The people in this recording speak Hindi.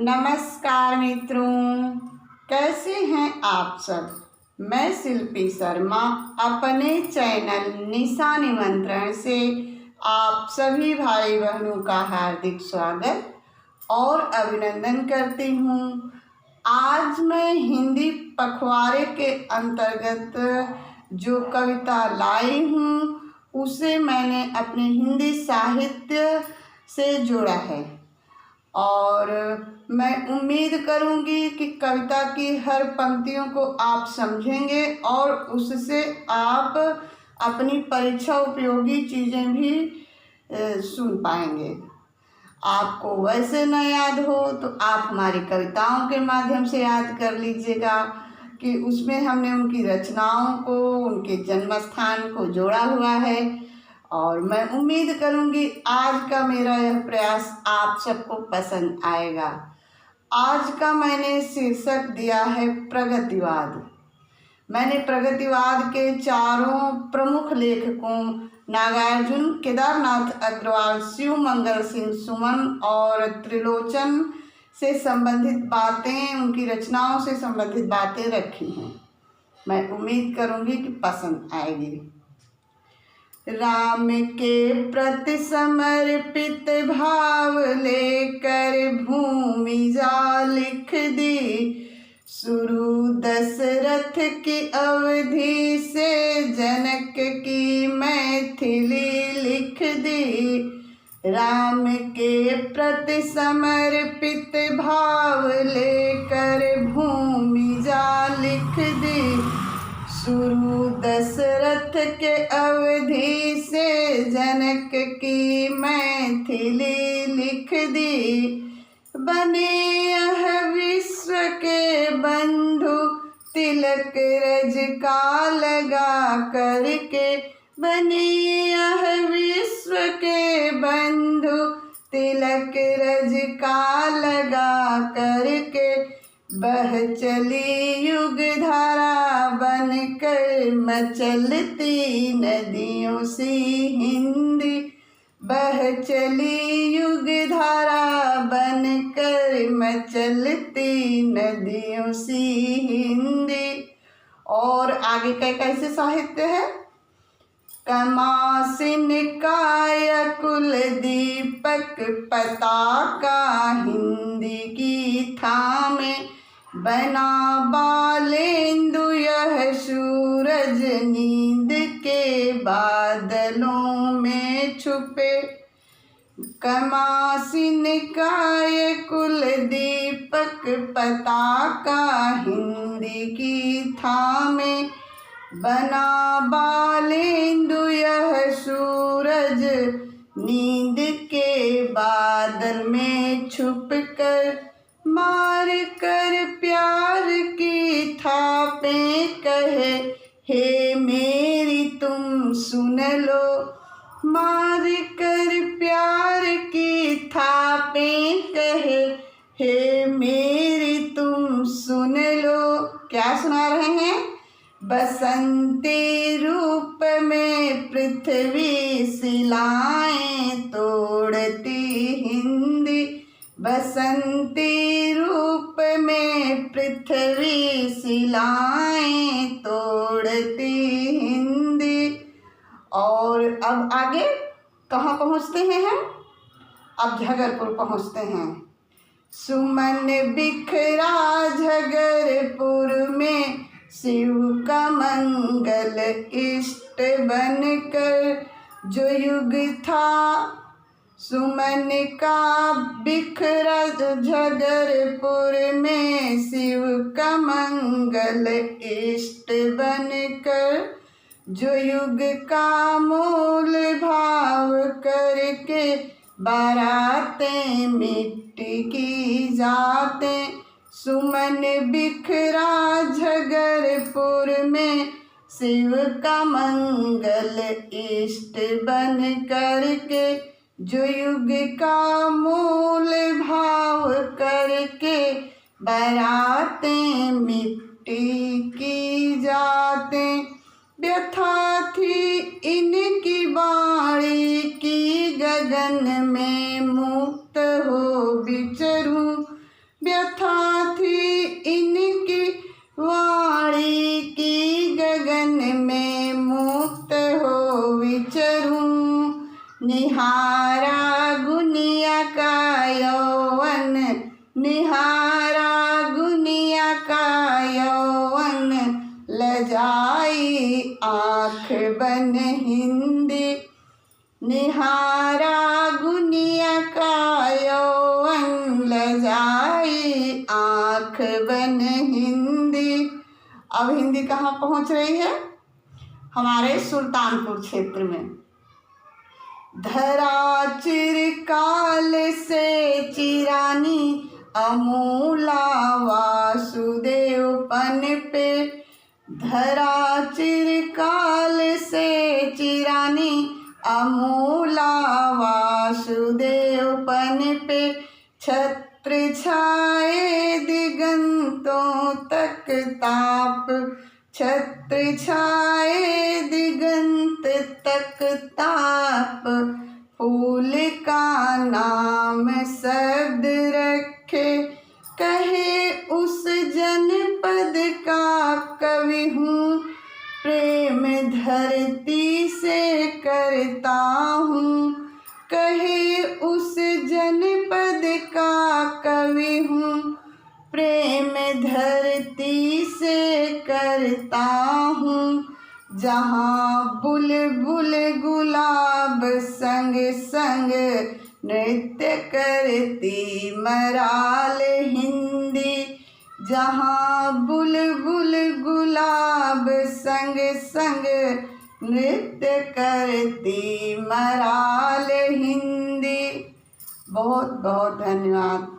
नमस्कार मित्रों, कैसे हैं आप सब। मैं शिल्पी शर्मा अपने चैनल निशा निमंत्रण से आप सभी भाई बहनों का हार्दिक स्वागत और अभिनंदन करती हूँ। आज मैं हिंदी पखवाड़े के अंतर्गत जो कविता लाई हूँ उसे मैंने अपने हिंदी साहित्य से जोड़ा है और मैं उम्मीद करूंगी कि कविता की हर पंक्तियों को आप समझेंगे और उससे आप अपनी परीक्षा उपयोगी चीज़ें भी सुन पाएंगे। आपको वैसे न याद हो तो आप हमारी कविताओं के माध्यम से याद कर लीजिएगा कि उसमें हमने उनकी रचनाओं को, उनके जन्म स्थान को जोड़ा हुआ है। और मैं उम्मीद करूंगी आज का मेरा यह प्रयास आप सबको पसंद आएगा। आज का मैंने शीर्षक दिया है प्रगतिवाद। मैंने प्रगतिवाद के चारों प्रमुख लेखकों नागार्जुन, केदारनाथ अग्रवाल, शिव मंगल सिंह सुमन और त्रिलोचन से संबंधित बातें, उनकी रचनाओं से संबंधित बातें रखी हैं। मैं उम्मीद करूंगी कि पसंद आएगी। राम के प्रति समर्पित भाव लेकर भूमि जा लिख दी, शुरू दशरथ की अवधि से जनक की मैथिली लिख दी। राम के प्रति समर्पित भाव लेकर भूमि जा लिख दी, शुरू दशरथ के अवधि से जनक की मैथिली लिख दी। बने यह विश्व के बंधु तिलक रज का लगा करके, बने यह विश्व के बंधु तिलक रज का लगा करके, बह चली युग धारा बनकर मचलती नदियों सी हिंदी, बह चली युग धारा बनकर मचलती नदियों सी हिंदी। और आगे का कैसे साहित्य है। कमासिन काय कुल दीपक पताका हिंदी की थामे, बना बालेंदु यह सूरज नींद के बादलों में छुपे। कमासिन काय कुल दीपक पताका हिंदी की थामे, बना बालेंदु यह सूरज नींद के बादल में छुप कर, मार कर प्यार की थापें कहे हे मेरी तुम सुन लो, मार कर प्यार की थापें कहे हे मेरी तुम सुन लो। क्या सुना रहे हैं। बसंती रूप में पृथ्वी शिलाएं तोड़ती हिंदी, बसंती रूप में पृथ्वी शिलाएं तोड़ती हिंदी। और अब आगे कहाँ पहुँचते हैं हम। अब झगरपुर पहुँचते हैं। सुमन बिखरा झगरपुर में, शिव का मंगल इष्ट बनकर जो युग था। सुमन का बिखरा झगरपुर में, शिव का मंगल इष्ट बनकर जो युग का मूल भाव करके, बारातें मिट्टी की जातें। सुमन बिखरा झगरपुर में, शिव का मंगल इष्ट बन करके जो युग का मूल भाव करके, बारातें मिट्टी की जातें। व्यथा थी इनकी बाणी की गगन में मुक्त हो विचरूं, निहारा गुनिया का यौवन लजाई आँख बन हिंदी। निहारा गुनिया का यौवन लजाई आँख बन हिंदी। अब हिंदी कहाँ पहुँच रही है? हमारे सुल्तानपुर क्षेत्र में। धरा चिरकाल से चिरानी अमूला वासुदेव पन पे। धरा चिरकाल से चिरानी अमूला वासुदेव पन पे। छत्र छाए दिगंतों तक ताप। छत्र छाए दिगंत तक ताप। फूल का नाम शब्द रखे कहे उस जनपद का कवि हूँ। प्रेम धरती से करता हूँ कहे उस जनपद का कवि हूँ। प्रेम धरती से करता हूँ। जहाँ बुलबुल गुलाब संग संग नृत्य करती मराल हिंदी। जहाँ बुलबुल गुलाब संग संग नृत्य करती मराल हिंदी। बहुत बहुत धन्यवाद।